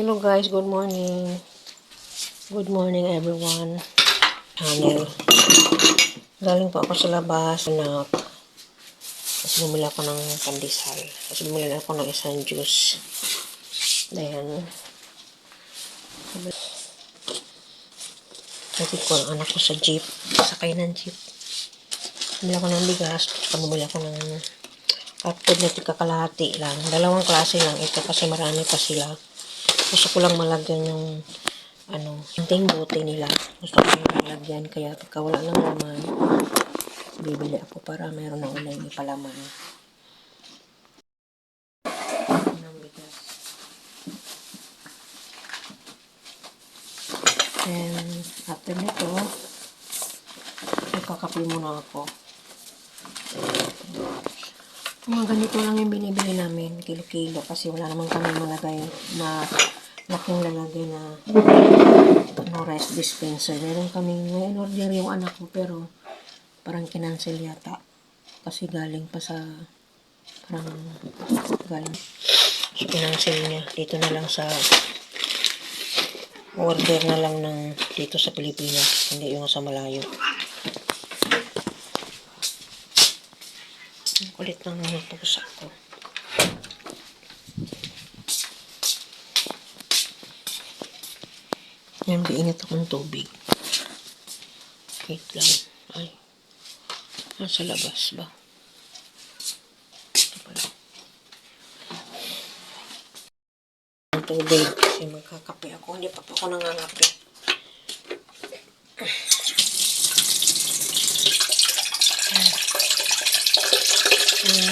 Hello guys, good morning. Good morning everyone. Channel. Galing po ako sa labas, anak. Tapos bumili ako ng pandesal. Tapos bumili ako ng isang juice. Then, hatid ko ang anak ko sa jeep. Sakay ng jeep. Bumili ako ng bigas. Tapos bumili ako ng kapod na tika-kalahati lang. Dalawang klase lang ito kasi marami pa sila. Gusto ko lang malagyan yung yung bote nila. Gusto ko yung malagyan. Kaya pagka wala ng laman, bibili ako para meron ng ulay ni palaman. Ng bigas. And after nito, magkakape muna ako. Mga ganito lang yung binibili namin, kilo-kilo, kasi wala naman kami malagay na laking lalagay na rice dispenser. Meron kaming in-order yung anak ko, pero parang kinancel yata. Kasi galing pa sa galing. So, kinancel niya. Dito na lang sa order na lang ng dito sa Pilipinas. Hindi yung sa malayo. Ang kulit ng mga pusa ko. Yan, biingat akong tubig. Wait lang. Ay. Nasa labas ba? Ito pala. Ang tubig. Kasi magkakape ako. Hindi pa ako nangangape.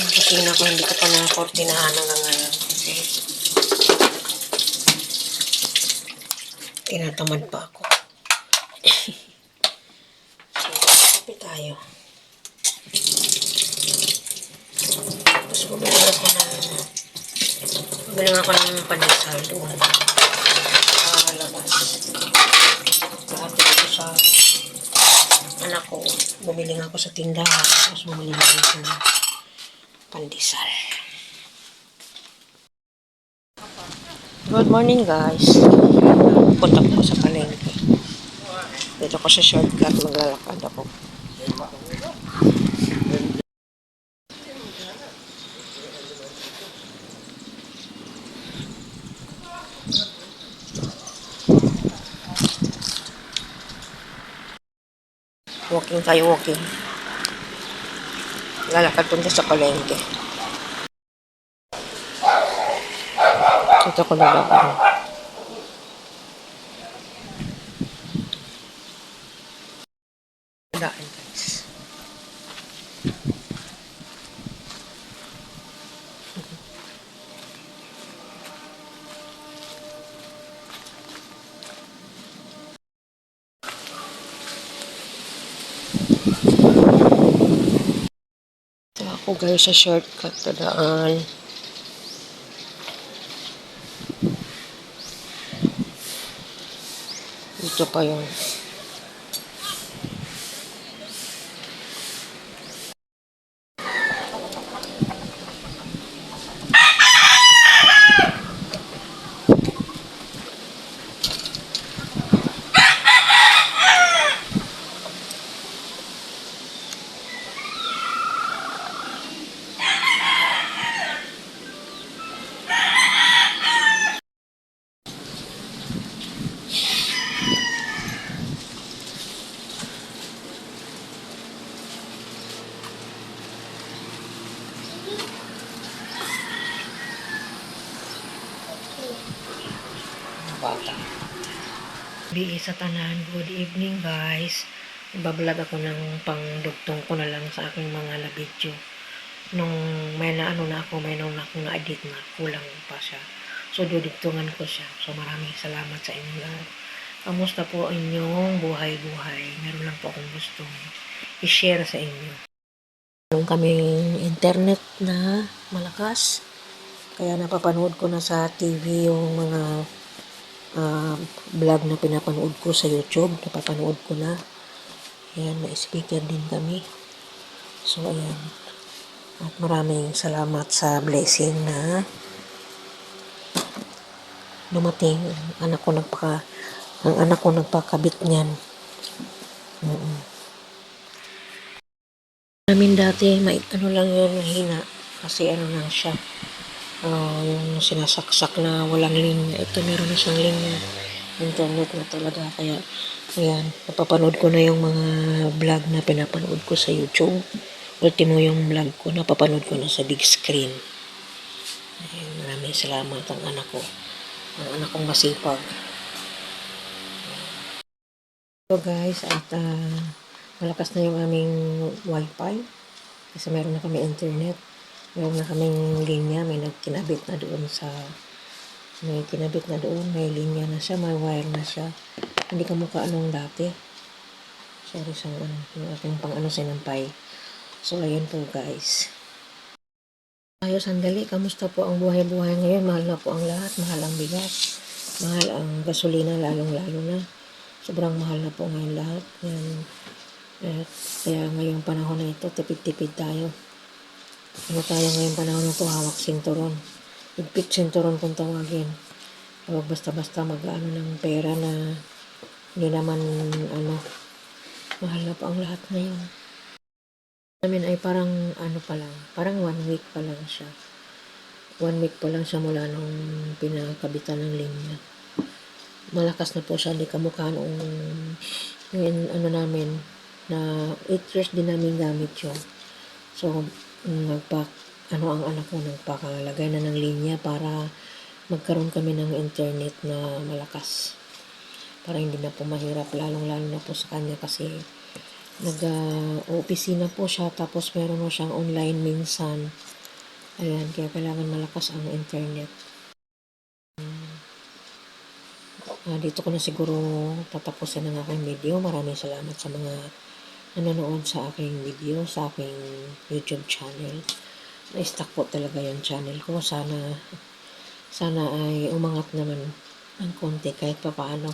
Kusina ko, hindi ko pa na-kortinahan hanggang ngayon. Okay. Tinatamad pa ako. Kape tayo. Tapos bumili ako ng pandesal doon. Sa labas. Lahat dito sa anak ko. Bumili nga ako sa tindahan. Tapos bumili nga dito ng pandesal. Good morning guys. Punta ko sa palengke. Dito ko sa shortcut, maglalakad ako. Walking tayo, walking. Lalakad punta sa palengke. Dito ko lalakad. Daan guys. Ito ako guys sa shortcut na daan. Dito pa yun. Bata. Bi sa tanan, good evening guys. Ibablog ako ng pangdugtong ko na lang sa aking mga na-video. Nung may na ako, may nung akong na-edit na kulang pa siya. So dudugtungan ko siya. So maraming salamat sa inyo lahat. Kamusta po inyong buhay-buhay? Meron lang po akong gustong i-share sa inyo. Meron kaming internet na malakas. Kaya napapanood ko na sa TV yung mga vlog na pinapanood ko sa YouTube. Napapanood ko na. Ayan, may speaker din kami. So, ayan. At maraming salamat sa blessing na dumating. Ang anak ko nagpakabit niyan. Namin dati, ano lang yun, mahina. Kasi ano lang siya. Yung sinasaksak na walang linya. Ito meron na siyang linya. Internet na talaga. Kaya, ayan, napapanood ko na yung mga vlog na pinapanood ko sa YouTube. Ultimo yung vlog ko, napapanood ko na sa big screen. Ayan, maraming salamat ang anak ko. Ang anak kong masipag. So guys, at malakas na yung aming wifi. Kasi meron na kami internet. Meron na kaming linya. May kinabit na doon may linya na siya, may wire na siya. Hindi ka mukha anong dati. Sorry sa yung aking sinampay. So, ayun po guys. Tayo sandali, kamusta po ang buhay-buhay ngayon? Mahal na po ang lahat, mahal ang bigas, mahal ang gasolina, lalong-lalo na. Sobrang mahal na po ngayon lahat. Yan. Kaya ngayong panahon na ito, tipid-tipid tayo. Ano tayo ngayong panahon na ito, hawak sinturon. Higpit sinturon kung tawagin. Huwag basta-basta mag-ano ng pera na hindi naman mahal na po ang lahat ngayon. Namin ay parang parang 1 week pa lang siya. 1 week pa lang siya mula nung pinakabitan ng linya. Malakas na po siya, hindi kamukha nung namin na 8 years din namin gamit yun. So, ang anak ko nagpakalagay na ng linya para magkaroon kami ng internet na malakas. Para hindi na po mahirap, lalong-lalo na po sa kanya kasi nag-opisina po siya, tapos meron mo siyang online minsan. Ayan, kaya kailangan malakas ang internet. Dito ko na siguro tatapusin ang aking video. Maraming salamat sa mga nanonood sa aking video, sa aking YouTube channel. Na-stuck po talaga yung channel ko. Sana ay umangat naman ng konti kahit pa paano.